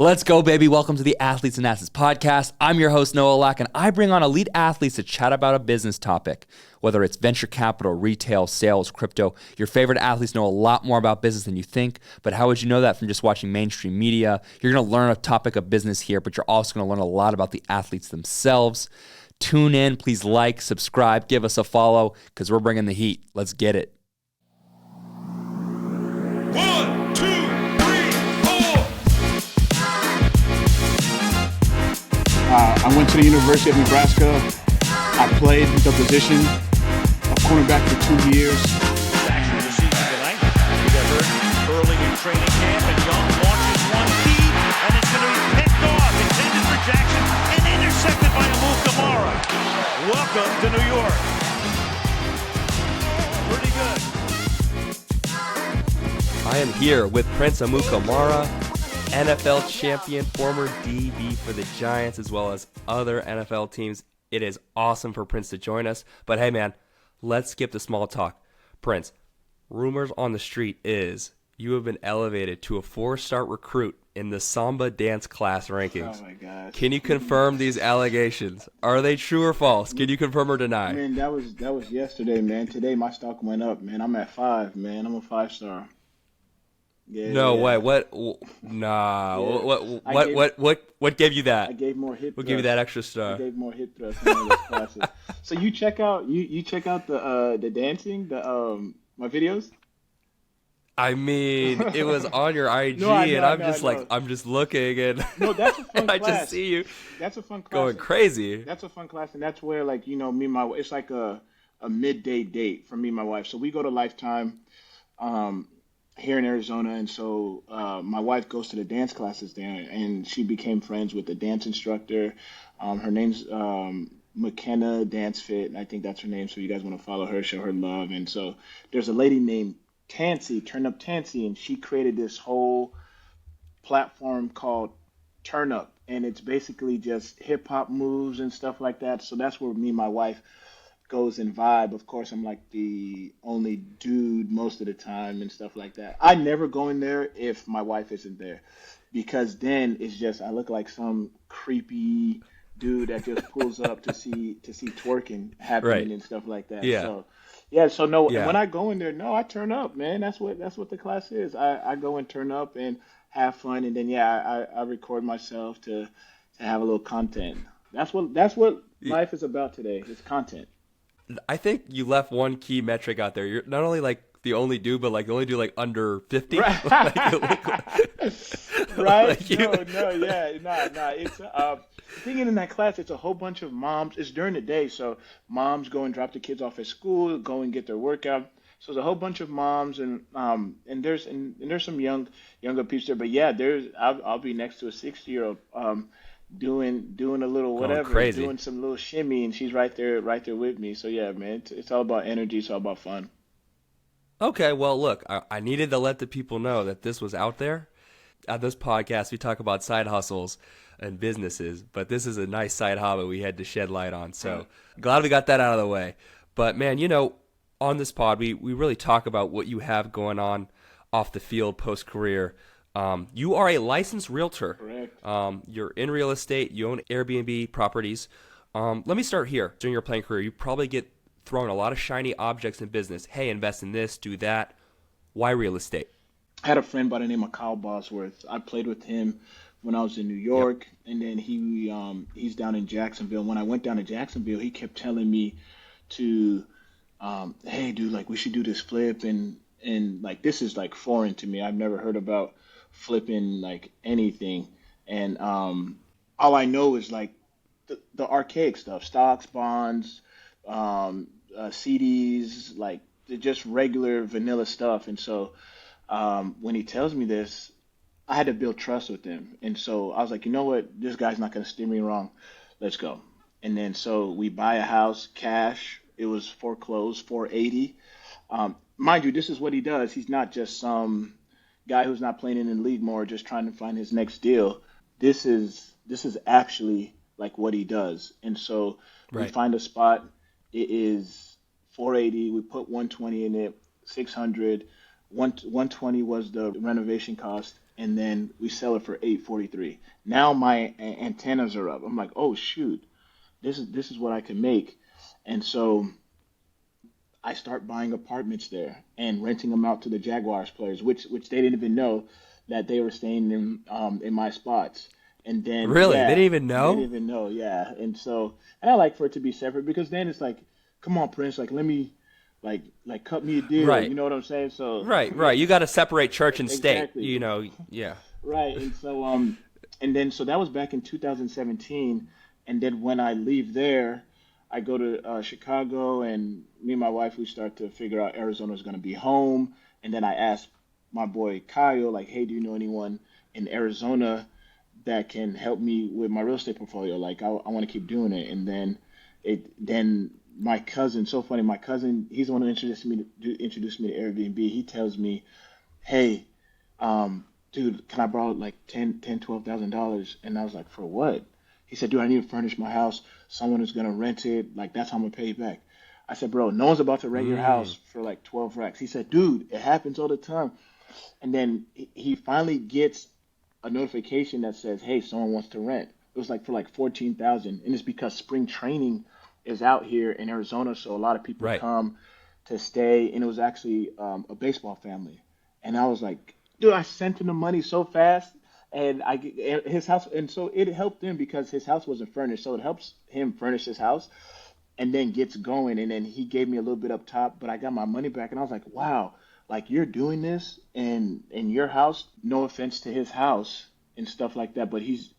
Let's go, baby. Welcome to the Athletes and Assets podcast. I'm your host, Noah Lack, and I bring on elite athletes to chat about a business topic. Whether it's venture capital, retail, sales, crypto, your favorite athletes know a lot more about business than you think. But how would you know that from just watching mainstream media? You're going to learn a topic of business here, but you're also going to learn a lot about the athletes themselves. Tune in. Please like, subscribe, give us a follow, because we're bringing the heat. Let's get it. 1, 2, 3, 4. I went to the University of Nebraska. I played the position of cornerback for 2 years. Action of the season tonight. We got hurt early in training camp, and Young launches one deep, and it's going to be picked off, intended for Jackson, and intercepted by Amukamara. Welcome to New York. Pretty good. I am here with Prince Amukamara, NFL champion, former DB for the Giants, as well as other NFL teams. It is awesome for Prince to join us. But hey, man, let's skip the small talk. Prince, rumors on the street is you have been elevated to a 4-star recruit in the Samba dance class rankings. Oh my gosh. Can you confirm these allegations? Are they true or false? Can you confirm or deny? Man, that was yesterday, man. Today my stock went up, man. I'm at 5, man. I'm a 5-star. Yeah, No yeah. way. What? Nah. Yeah. What gave you that? I gave more hit. What gave you that extra star? I gave more hit thrust in one of those classes. So you check out the dancing, my videos. I mean, it was on your IG, No, I know, and I I'm know, just I like, know. I'm just looking, and No, that's a fun and I class. just see you That's a fun class. going crazy. That's a fun class, and that's where, like, me and my wife, it's like a midday date for me and my wife. So we go to Lifetime here in Arizona, and so my wife goes to the dance classes there, and she became friends with the dance instructor. Her name's McKenna Dance Fit, and I think that's her name. So you guys want to follow her, show her love. And so there's a lady named Tansy, Turn Up Tansy, and she created this whole platform called Turn Up, and it's basically just hip hop moves and stuff like that. So that's where me and my wife goes and vibe. Of course, I'm like the only dude most of the time and stuff like that. I never go in there if my wife isn't there, because then it's just I look like some creepy dude that just pulls up to see twerking happening Right. and stuff like that. Yeah. So yeah, so no, Yeah. when I go in there, no, I turn up, man. That's what the class is. I go and turn up and have fun, and then I record myself to have a little content. That's what life is about today. It's content. I think you left one key metric out there. You're not only like the only dude, but like the only dude like under 50. Right. Like, you look Right? like you- No, yeah, nah. It's thinking in that class, it's a whole bunch of moms. It's during the day, so moms go and drop the kids off at school, go and get their workout. So there's a whole bunch of moms, and there's some younger people there. But yeah, I'll be next to a 60-year-old doing a little whatever, crazy. doing some little shimmy, and she's right there with me. So yeah, man, it's all about energy. It's all about fun. Okay, well, look, I needed to let the people know that this was out there. On this podcast, we talk about side hustles and businesses, but this is a nice side hobby we had to shed light on. So glad we got that out of the way. But man, on this pod, we really talk about what you have going on off the field post-career. You are a licensed realtor. Correct. You're in real estate. You own Airbnb properties. Let me start here. During your playing career, you probably get thrown a lot of shiny objects in business. Hey, invest in this, do that. Why real estate? I had a friend by the name of Kyle Bosworth. I played with him when I was in New York, and then he's down in Jacksonville. When I went down to Jacksonville, he kept telling me to, hey, dude, like we should do this flip, and like this is like foreign to me. I've never heard about flipping like anything, and all I know is like the archaic stuff, stocks, bonds, CDs, like just regular vanilla stuff, and so. When he tells me this, I had to build trust with him. And so I was like, you know what? This guy's not going to steer me wrong. Let's go. And then so we buy a house, cash. It was foreclosed, 480. Mind you, this is what he does. He's not just some guy who's not playing in the league more, just trying to find his next deal. This is actually like what he does. And so we Right. find a spot. It is 480. We put 120 in it, 600. 120 was the renovation cost. and then we sell it for 843. Now my antennas are up. I'm like, oh shoot, this is what I can make. And so I start buying apartments there and renting them out to the Jaguars players, which they didn't even know that they were staying in my spots. And then Really? They yeah, didn't even they didn't know? even know, yeah. And I like for it to be separate because then it's like, come on, Prince, like let me like cut me a deal. You Right. know what I'm saying? So Right, right. You got to separate church and state, exactly. you know. Yeah. Right. And then so that was back in 2017. And then when I leave there, I go to Chicago, and me and my wife, we start to figure out Arizona's going to be home. And then I asked my boy Kyle, like, hey, do you know anyone in Arizona that can help me with my real estate portfolio? Like, I want to keep doing it. And then my cousin, so funny, my cousin, he's the one who introduced me to Airbnb. He tells me, hey, dude, can I borrow like $12,000? And I was like, for what? He said, dude, I need to furnish my house. Someone is gonna rent it. Like that's how I'm gonna pay you back. I said, bro, no one's about to rent your Mm. house for like 12 racks. He said, dude, it happens all the time. And then he finally gets a notification that says, hey, someone wants to rent. It was like for like 14,000, and it's because spring training is out here in Arizona, so a lot of people Right. come to stay, and it was actually a baseball family. And I was like, dude, I sent him the money so fast, and and his house, and so it helped him because his house wasn't furnished, so it helps him furnish his house, and then gets going, and then he gave me a little bit up top, but I got my money back, and I was like, wow, like you're doing this in your house. No offense to his house and stuff like that, but he's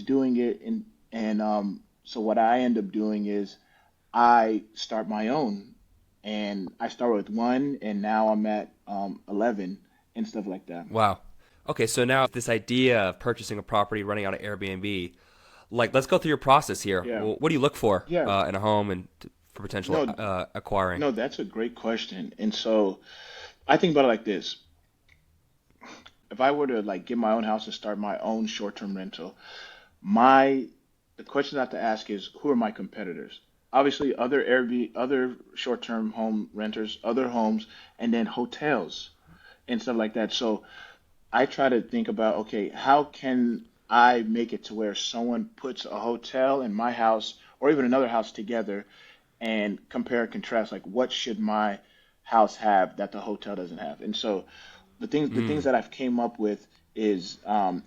doing it, and so what I end up doing is I start my own, and I start with one, and now I'm at 11 and stuff like that. Wow. Okay, so now this idea of purchasing a property, running out of Airbnb, like let's go through your process here. Yeah, What do you look for yeah. in a home and for potential No, acquiring? no, that's a great question. And so I think about it like this. If I were to like get my own house and start my own short-term rental, my the question I have to ask is who are my competitors? Obviously, other short-term home renters, other homes, and then hotels and stuff like that. So I try to think about, okay, how can I make it to where someone puts a hotel in my house or even another house together and compare and contrast, like what should my house have that the hotel doesn't have? And so the things Mm. that I've came up with is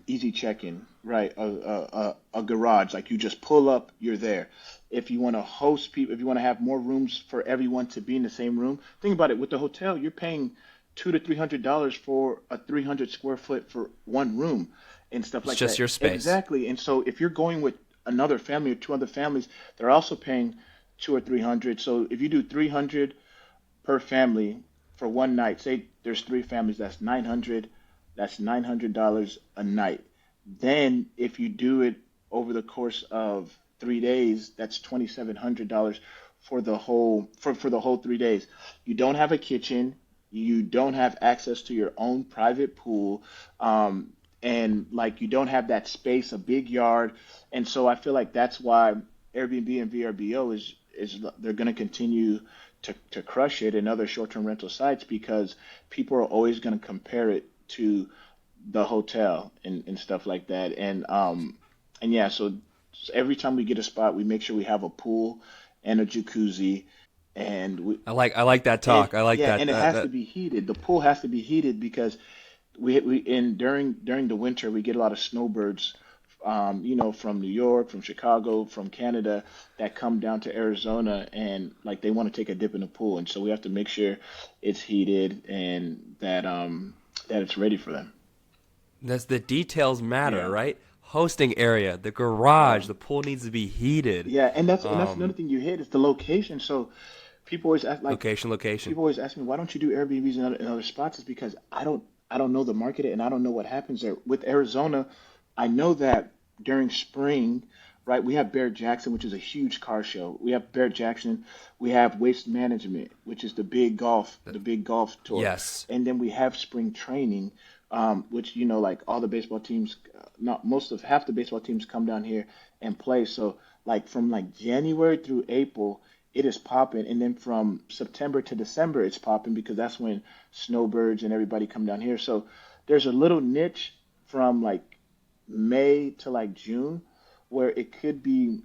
easy check-in, right? A garage, like you just pull up, you're there. If you want to host people, if you want to have more rooms for everyone to be in the same room, think about it. With the hotel, you're paying $200 to $300 for a 300 square foot for one room and stuff It's like just that. your space. Exactly. And so if you're going with another family or two other families, they're also paying two or 300. So if you do 300 per family for one night. Say there's three families, that's 900. That's $900 a night. Then if you do it over the course of 3 days, that's $2,700 for the whole 3 days. You don't have a kitchen. You don't have access to your own private pool. And like you don't have that space, a big yard. And so I feel like that's why Airbnb and VRBO is they're going to continue to crush it in other short-term rental sites because people are always going to compare it to the hotel and stuff like that. And yeah, so every time we get a spot, we make sure we have a pool and a jacuzzi, and I like that and talk. I like yeah, that and it has to that be heated. The pool has to be heated because we in during the winter we get a lot of snowbirds, from New York, from Chicago, from Canada that come down to Arizona and like they want to take a dip in the pool, and so we have to make sure it's heated and that it's ready for them. that's the details matter, Yeah, right? Hosting area, the yeah, garage, the pool needs to be heated. yeah, and that's another Um, thing you hit is the location. So people always ask like location, location. people always ask me why don't you do Airbnbs in other spots? Is because I don't know the market and I don't know what happens there. With Arizona, I know that during spring, right, we have Barrett Jackson, which is a huge car show. We have Barrett Jackson, we have Waste Management, which is the big golf tour, Yes. and then we have spring training, which like all the baseball teams, not most of half the baseball teams come down here and play. So like from like January through April, it is popping, and then from September to December, it's popping because that's when snowbirds and everybody come down here. So there's a little niche from like May to like June, where it could be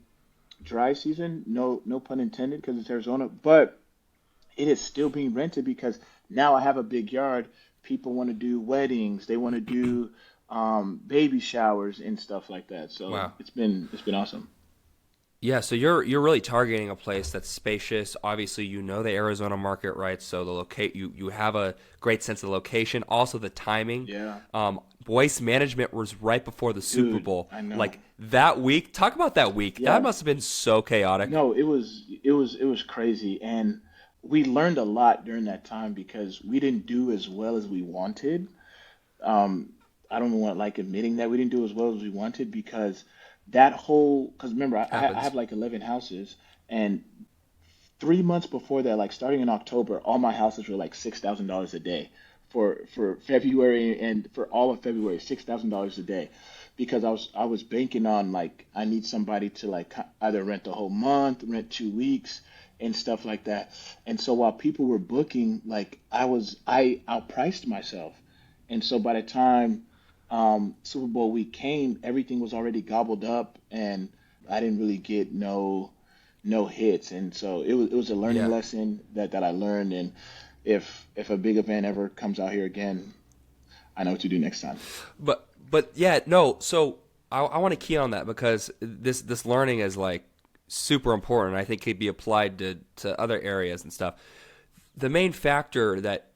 dry season, no pun intended, because it's Arizona, but it is still being rented because now I have a big yard. People want to do weddings, they want to do baby showers and stuff like that. So Wow. it's been awesome. Yeah, so you're really targeting a place that's spacious. Obviously, you know the Arizona market, right? So the you have a great sense of the location, also the timing. Yeah, Waste management was right before the Super dude, Bowl. I know. Like that week, talk about that week. That Yeah, must have been so chaotic. no, it was crazy, and we learned a lot during that time because we didn't do as well as we wanted. Um, I don't want like admitting that we didn't do as well as we wanted because because remember I Happens. have like 11 houses, and 3 months before that, like starting in October, all my houses were like $6,000 a day for February, and for all of February, $6,000 a day, because I was banking on like I need somebody to like either rent the whole month, rent 2 weeks, and stuff like that. And so while people were booking, like I outpriced myself, and so by the time Super Bowl week came, everything was already gobbled up, and I didn't really get no hits. And so it was a learning Yeah. lesson that I learned. And if a big event ever comes out here again, I know what to do next time. But yeah, no. So I want to key on that because this learning is like super important. I think could be applied to other areas and stuff. The main factor that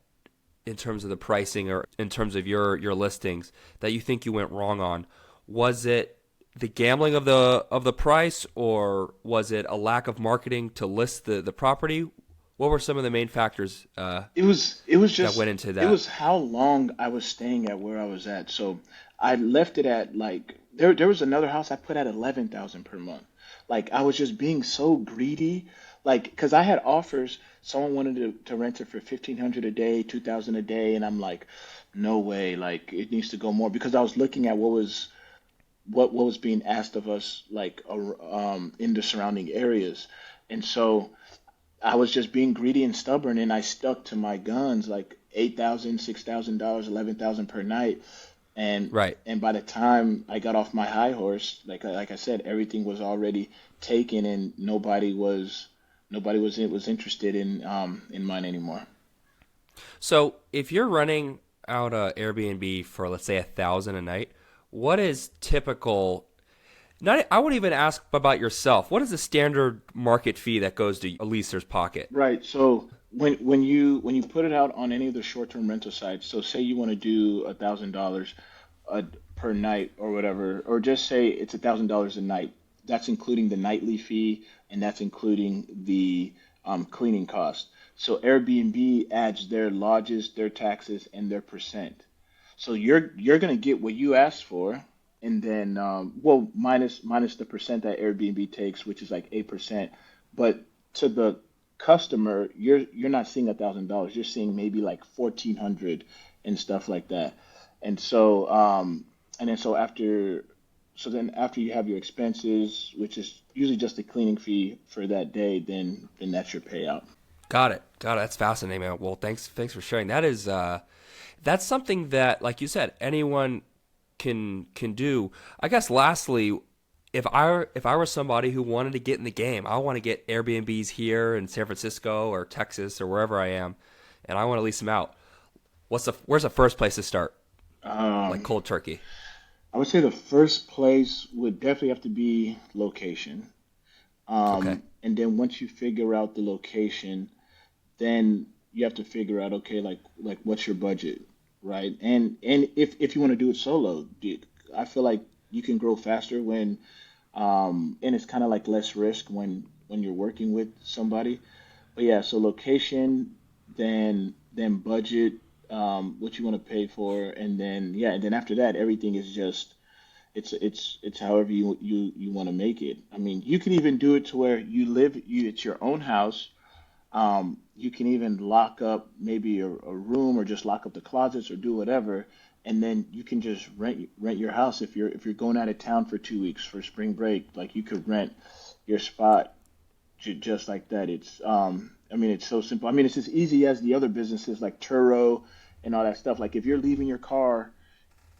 in terms of the pricing or in terms of your listings that you think you went wrong on, was it the gambling of the price, or was it a lack of marketing to list the property? What were some of the main factors It was that just went into it that? was how long I was staying at where I was at. So I left it at like there was another house I put at 11,000 per month. Like I was just being so greedy, like because I had offers. Someone wanted to rent it for 1,500 a day, 2,000 a day, and I'm like, no way. Like it needs to go more because I was looking at what was being asked of us like in the surrounding areas, and so I was just being greedy and stubborn, and I stuck to my guns, like 8,000, $6,000, 11,000 per night, and Right. and by the time I got off my high horse, like I said, everything was already taken, and nobody was interested in mine anymore. So if you're running out a Airbnb for let's say 1,000 a night, what is typical? Not I won't even ask about yourself. What is the standard market fee that goes to a leaser's pocket? Right. So when you put it out on any of the short-term rental sites, so say you want to do $1,000 a, per night or whatever, or just say it's $1,000 a night. That's including the nightly fee, and that's including the cleaning cost. So Airbnb adds their lodges, their taxes, and their percent. So you're gonna get what you asked for, and then well minus the percent that Airbnb takes, which is like 8%. But to the customer, you're not seeing $1,000. You're seeing maybe like 1,400 and stuff like that. And so and then after you have your expenses, which is usually just a cleaning fee for that day, then that's your payout. Got it. Got it. That's fascinating, man. Well, thanks for sharing. That's something that, like you said, anyone can do. I guess lastly, if I were somebody who wanted to get in the game, I want to get Airbnbs here in San Francisco or Texas or wherever I am, and I want to lease them out. Where's the first place to start? Like Um, cold turkey. I would say the first place would definitely have to be location. Okay. And then once you figure out the location, then you have to figure out, okay, like what's your budget, right? And if you want to do it solo, I feel like you can grow faster and it's kind of like less risk when you're working with somebody. But yeah, so location, then budget, what you want to pay for, and then yeah, and then after that, everything is just it's however you want to make it. I mean, you can even do it to where it's your own house. You can even lock up maybe a room or just lock up the closets or do whatever, and then you can just rent your house if you're going out of town for 2 weeks for spring break. Like you could rent your spot just like that. I mean, it's so simple. I mean, it's as easy as the other businesses like Turo and all that stuff. Like if you're leaving your car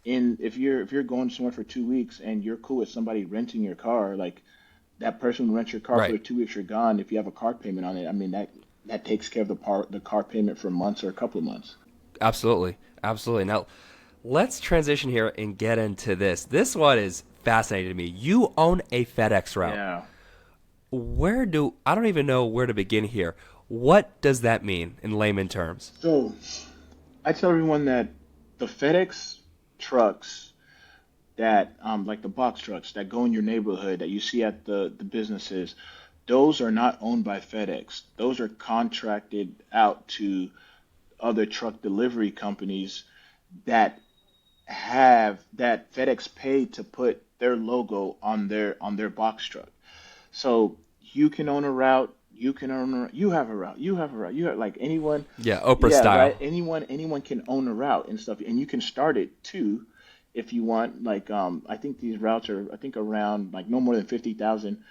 if you're going somewhere for 2 weeks and you're cool with somebody renting your car, like that person will rent your car for Right. the 2 weeks you're gone. If you have a car payment on it, I mean that takes care of the car payment for months or a couple of months. Absolutely. Absolutely. Now, let's transition here and get into this. This one is fascinating to me. You own a FedEx route. Yeah. I don't even know where to begin here. What does that mean in layman terms? So I tell everyone that the FedEx trucks that like the box trucks that go in your neighborhood that you see at the businesses, those are not owned by FedEx. Those are contracted out to other truck delivery companies that that FedEx paid to put their logo on their box truck. So you can own a route, you have a route, you have a route, you have like anyone, Yeah, Oprah yeah, style. right. Anyone can own a route and stuff, and you can start it too if you want. Like I think these routes are I think around like no more than 50,000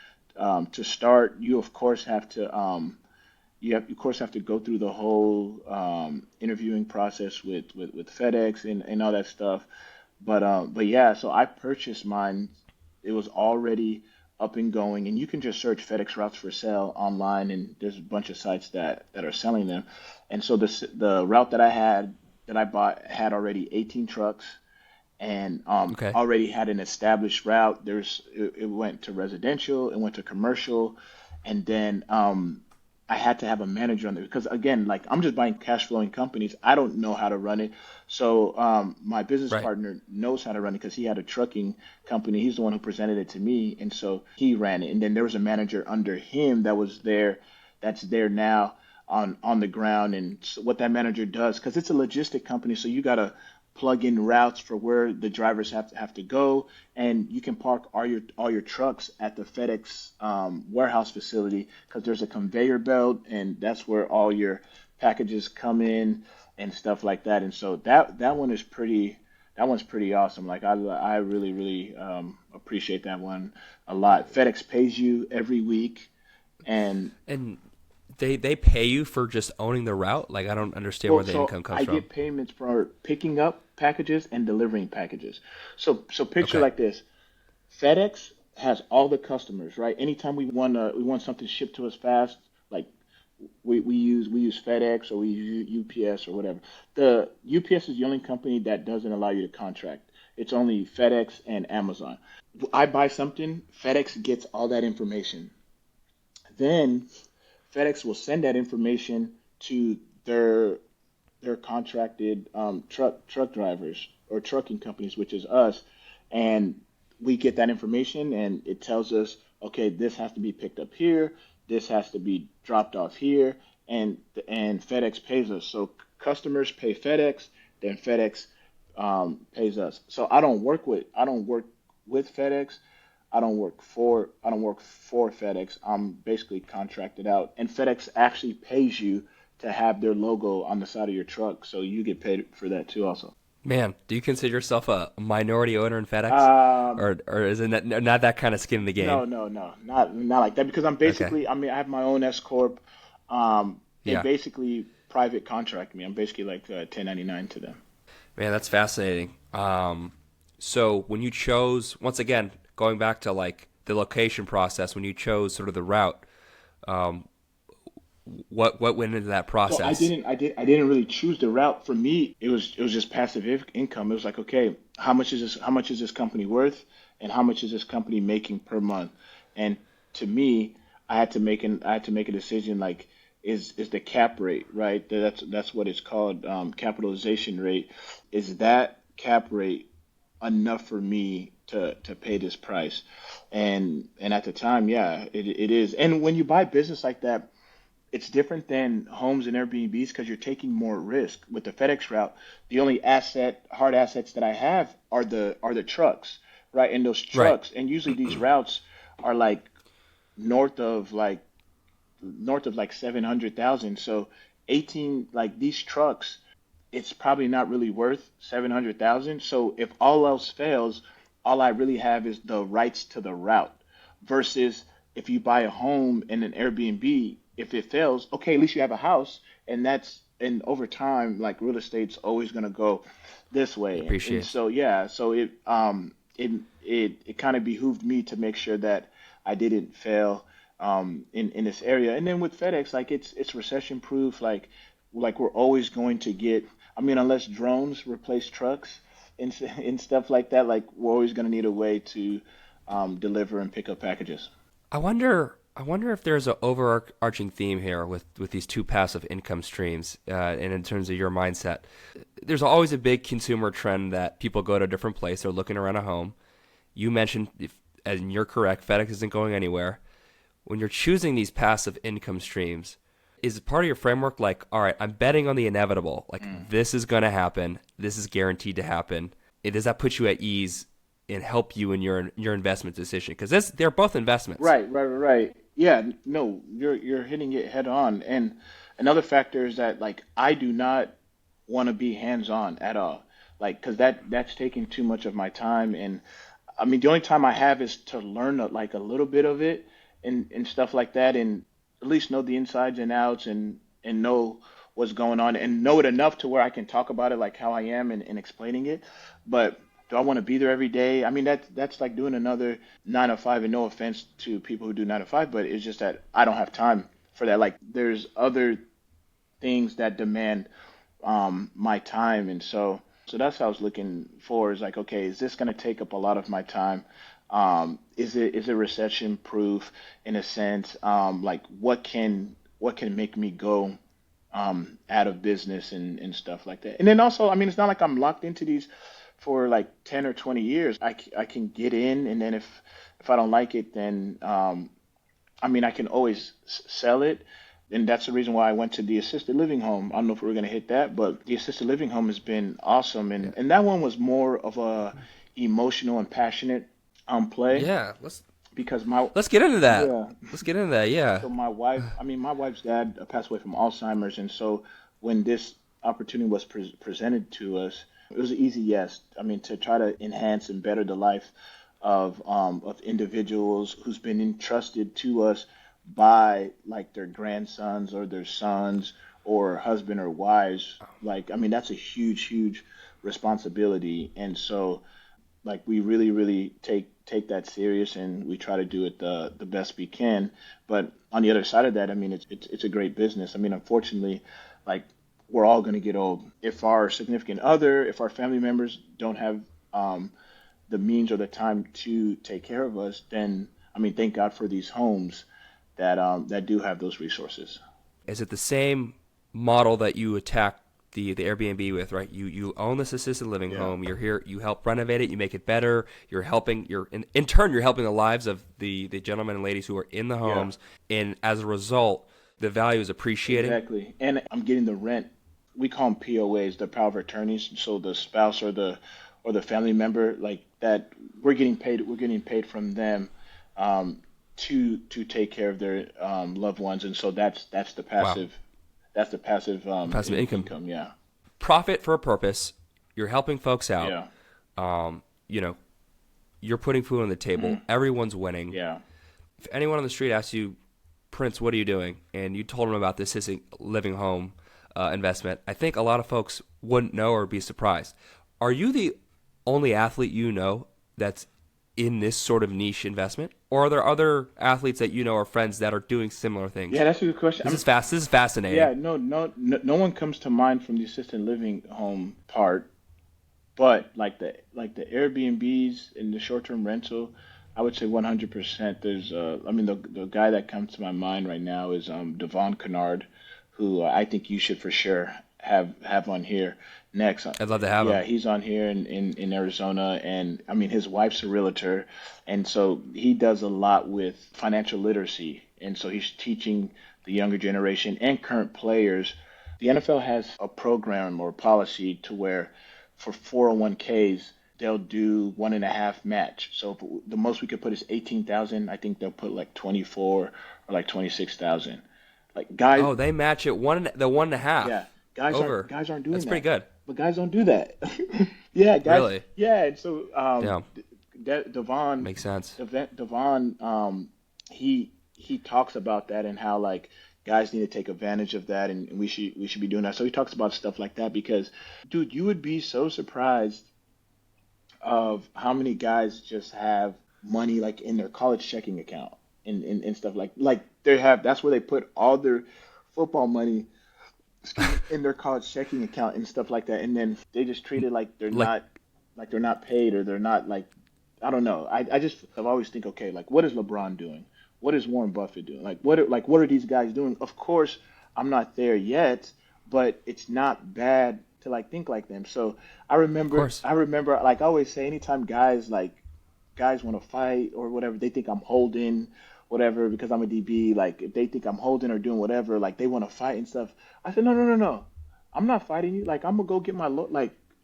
to start. You of course have to of course have to go through the whole interviewing process with FedEx and all that stuff. But yeah, so I purchased mine. It was already up and going, and you can just search FedEx routes for sale online, and there's a bunch of sites that are selling them. And so the route that I bought had already 18 trucks, and Okay. already had an established route. It went to residential, it went to commercial, and then I had to have a manager on there because again, like I'm just buying cash flowing companies. I don't know how to run it. So my business Right. partner knows how to run it because he had a trucking company. He's the one who presented it to me, and so he ran it. And then there was a manager under him that's there now on the ground. And so what that manager does, because it's a logistic company, so you gotta plug in routes for where the drivers have to go, and you can park all your trucks at the FedEx warehouse facility because there's a conveyor belt, and that's where all your packages come in and stuff like that. And so that one's pretty awesome. Like I really appreciate that one a lot. FedEx pays you every week, and And they pay you for just owning the route? Like, I don't understand well, where the so income comes I from. get payments for picking up packages and delivering packages. So picture Okay. like this. FedEx has all the customers, right? Anytime we want something shipped to us fast, like we use FedEx or we use UPS or whatever. The UPS is the only company that doesn't allow you to contract. It's only FedEx and Amazon. I buy something, FedEx gets all that information. Then FedEx will send that information to their contracted truck drivers or trucking companies, which is us, and we get that information, and it tells us, okay, this has to be picked up here, this has to be dropped off here, and FedEx pays us. So customers pay FedEx, then FedEx pays us. So I don't work with FedEx. I don't work for FedEx. I'm basically contracted out, and FedEx actually pays you to have their logo on the side of your truck, so you get paid for that too, also. Man, do you consider yourself a minority owner in FedEx? Um, Or is it not that kind of skin in the game? no, not like that because Okay. I mean, I have my own S corp. They Yeah. basically private contract me. I'm basically like 1099 to them. Man, that's fascinating. So when you chose, once again, going back to like the location process, when you chose sort of the route, um, what went into that So process? I didn't really choose the route. For me, it was just passive income. It was like, okay, how much is this company worth, and how much is this company making per month? And to me, I had to make a decision like, is the cap rate, right? That's what it's called, capitalization rate. Is that cap rate enough for me to pay this price? And at the time, yeah, it is. And when you buy business like that, it's different than homes and Airbnbs because you're taking more risk. With the FedEx route, the only hard assets that I have are the trucks, right? And those Right. trucks, and usually these routes are like north of like north of like 700,000. So 18 like these trucks, it's probably not really worth 700,000. So if all else fails, all I really have is the rights to the route. Versus if you buy a home in an Airbnb, if it fails, okay, at least you have a house, and and over time, like real estate's always going to go this way. And Appreciate. so, yeah, so it kind of behooved me to make sure that I didn't fail in this area. And then with FedEx, like it's recession proof. Like we're always going to get. I mean, unless drones replace trucks and stuff like that, like we're always going to need a way to deliver and pick up packages. I wonder if there's an overarching theme here with these two passive income streams, and in terms of your mindset. There's always a big consumer trend that people go to a different place. They're looking around a home. You mentioned, and you're correct, FedEx isn't going anywhere. When you're choosing these passive income streams, is it part of your framework like, all right, I'm betting on the inevitable. Like, this is going to happen. This is guaranteed to happen. Does that put you at ease and help you in your investment decision? Because they're both investments. Right. Yeah, no, you're hitting it head on. And another factor is that like I do not want to be hands on at all. Like, because that's taking too much of my time. And I mean, the only time I have is to learn like a little bit of it and stuff like that, and at least know the insides and outs and know what's going on and know it enough to where I can talk about it like how I am and explaining it. But do I want to be there every day? I mean, that's like doing another 9 to 5, and no offense to people who do 9 to 5, but it's just that I don't have time for that. Like, there's other things that demand my time, and so that's what I was looking for. Is like, okay, is this going to take up a lot of my time? Is it recession proof in a sense? Like, what can make me go out of business and stuff like that? And then also, I mean, it's not like I'm locked into these for like 10 or 20 years. I can get in, and then if I don't like it, then I mean, I can always sell it. And that's the reason why I went to the assisted living home. I don't know if we're going to hit that, but the assisted living home has been awesome. And that one was more of a emotional and passionate play. Yeah, Because let's get into that. yeah. Let's get into that. Yeah. So my wife's dad passed away from Alzheimer's, and so when this opportunity was presented to us, it was an easy yes. I mean, to try to enhance and better the life of individuals who's been entrusted to us by like their grandsons or their sons or husband or wives. Like, I mean, that's a huge responsibility, and so like we really take that serious, and we try to do it the best we can. But on the other side of that, I mean, it's a great business. I mean, unfortunately, like we're all going to get old. If our significant other, if our family members don't have the means or the time to take care of us, then I mean, thank God for these homes that do have those resources. Is it the same model that you attack the Airbnb with, right? You own this assisted living home. You're here. You help renovate it. You make it better. You're helping. In turn, you're helping the lives of the gentlemen and ladies who are in the homes. And as a result, the value is appreciating. Exactly. And I'm getting the rent. We call them POAs, the power of attorneys. So the spouse or the family member, like that, we're getting paid from them to take care of their loved ones. And so that's the passive. Wow. That's the passive income. Yeah. Profit for a purpose. You're helping folks out. Yeah. You're putting food on the table. Everyone's winning. Yeah. If anyone on the street asks you, Prince, what are you doing? And you told them about this assisted living home investment, I think a lot of folks wouldn't know or be surprised. Are you the only athlete you know that's in this sort of niche investment? Or are there other athletes that you know or friends that are doing similar things? Yeah, that's a good question. This is fascinating. Yeah, no one comes to mind from the assisted living home part, but like the Airbnbs and the short-term rental, I would say 100%. There's the guy that comes to my mind right now is Devon Kennard, who I think you should for sure have on here next. I'd love to have him. Yeah, he's on here in Arizona, and I mean his wife's a realtor, and so he does a lot with financial literacy, and so he's teaching the younger generation and current players. The NFL has a program or policy to where for 401ks they'll do 1.5 match. So if the most we could put is 18,000. I think they'll put like 24 or like 26,000. Like guys. Oh, they match it the 1.5. Yeah. Guys over. Aren't doing that. That's pretty good. But guys don't do that. Yeah, guys. Really? Yeah, and so Devon makes sense. Devon, he talks about that and how like guys need to take advantage of that, and we should be doing that. So he talks about stuff like that because, dude, you would be so surprised of how many guys just have money like in their college checking account and stuff like they have. That's where they put all their football money in their college checking account and stuff like that, and then they just treat it like they're not paid, or they're not like, I don't know. I've always think, okay, like what is LeBron doing? What is Warren Buffett doing? What are these guys doing? Of course, I'm not there yet, but it's not bad to like think like them. So I remember like I always say, anytime guys want to fight or whatever, they think I'm holding whatever because I'm a DB. Like if they think I'm holding or doing whatever, like they want to fight and stuff. I said, no. I'm not fighting you. Like I'm gonna go get my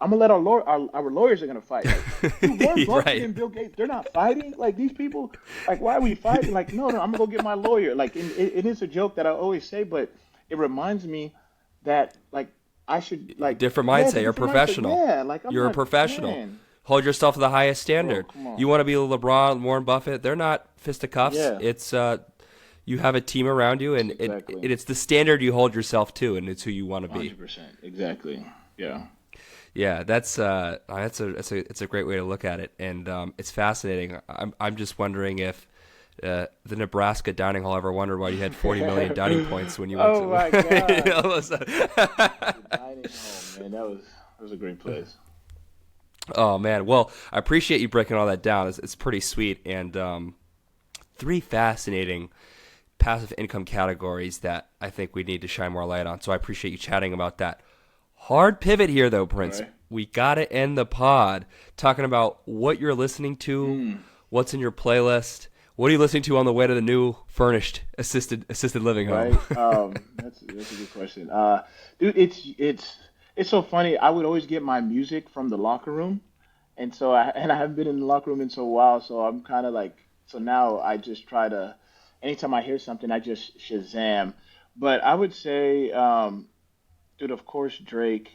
I'm gonna let our lawyers are gonna fight. Like, dude, Warren Buffett Right. and Bill Gates, they're not fighting. Like these people, like why are we fighting? Like no, I'm gonna go get my lawyer. Like it is a joke that I always say, but it reminds me that like I should like Different mindset. yeah, You're a different mindset. professional. Yeah, like You're a like, professional. man. Hold yourself to the highest standard. Come on. You want to be LeBron, Warren Buffett. They're not fisticuffs. Yeah. It's you have a team around you, and Exactly. it's the standard you hold yourself to, and it's who you want to be. 100%. Exactly. Yeah. Yeah, that's a great way to look at it, and it's fascinating. I'm just wondering if the Nebraska dining hall ever wondered why you had 40 million dining points when you went to. Oh my God. The Dining home, man, that was a great place. Oh man, well, I appreciate you breaking all that down. It's pretty sweet, and 3 fascinating passive income categories that I think we need to shine more light on. So I appreciate you chatting about that. Hard pivot here, though, Prince. All right. We got to end the pod talking about what you're listening to, what's in your playlist. What are you listening to on the way to the new furnished assisted living home? Right. That's a good question. Dude, it's so funny. I would always get my music from the locker room, and so I haven't been in the locker room in so a while. So I'm kind of like, so now I just try to, anytime I hear something, I just Shazam. But I would say, dude, of course, Drake,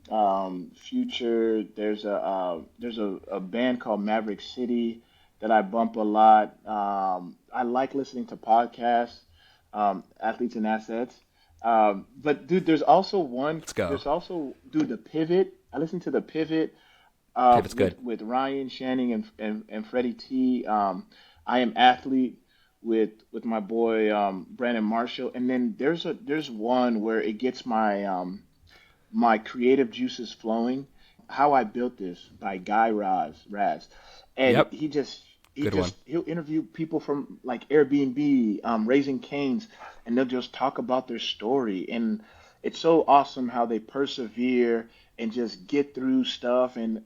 Future. There's a band called Maverick City that I bump a lot. I like listening to podcasts, Athletes and Assets. But dude, there's also one. Let's go. There's also, dude, The Pivot. I listen to The Pivot. Pivot's good. With Ryan Shanning and Freddie T. I Am Athlete with my boy Brandon Marshall. And then there's one where it gets my creative juices flowing. How I Built This by Guy Raz. And Yep. he'll interview people from like Airbnb, Raising Cane's, and they'll just talk about their story. And it's so awesome how they persevere and just get through stuff. And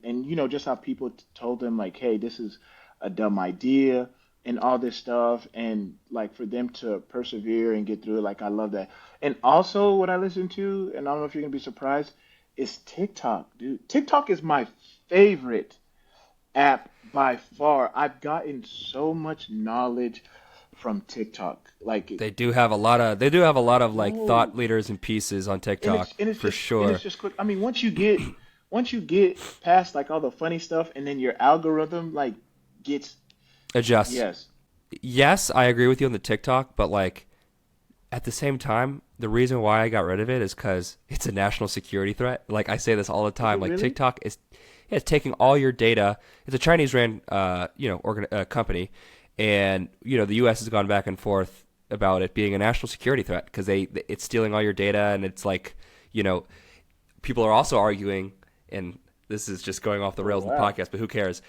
just how people told them like, hey, this is a dumb idea and all this stuff. And like for them to persevere and get through it, like I love that. And also what I listen to, and I don't know if you're going to be surprised, is TikTok, dude. TikTok is my favorite app by far. I've gotten so much knowledge from TikTok. Like They do have a lot of like thought leaders and pieces on TikTok for sure. And it's just quick. I mean, once you get past like all the funny stuff, and then your algorithm like gets Adjust. yes, I agree with you on the TikTok, but like at the same time, the reason why I got rid of it is because it's a national security threat. Like I say this all the time. Like really? TikTok is it's taking all your data. It's a Chinese ran company, and the U.S. has gone back and forth about it being a national security threat because it's stealing all your data, and it's like people are also arguing, and this is just going off the rails in the podcast, but who cares?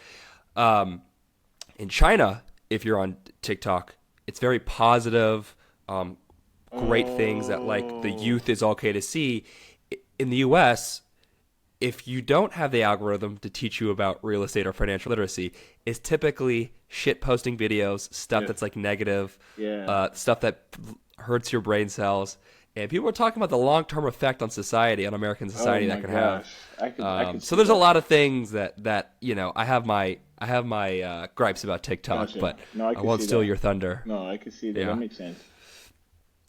In China, if you're on TikTok, it's very positive, great things that like the youth is okay to see. In the U.S., if you don't have the algorithm to teach you about real estate or financial literacy, it's typically shit posting videos, stuff that's like negative, stuff that hurts your brain cells. And people are talking about the long-term effect on society, on American society that can have. I could So there's a lot of things that I have my gripes about TikTok, Gotcha. but No, I I can won't see steal that. your thunder. No, I can see that. Yeah. That makes sense.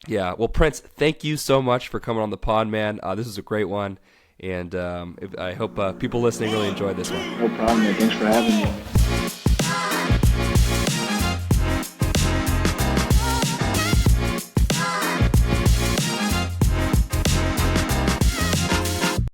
Yeah. Well, Prince, thank you so much for coming on the pod, man. This is a great one, and I hope people listening really enjoyed this one. No problem, man. Thanks for having me.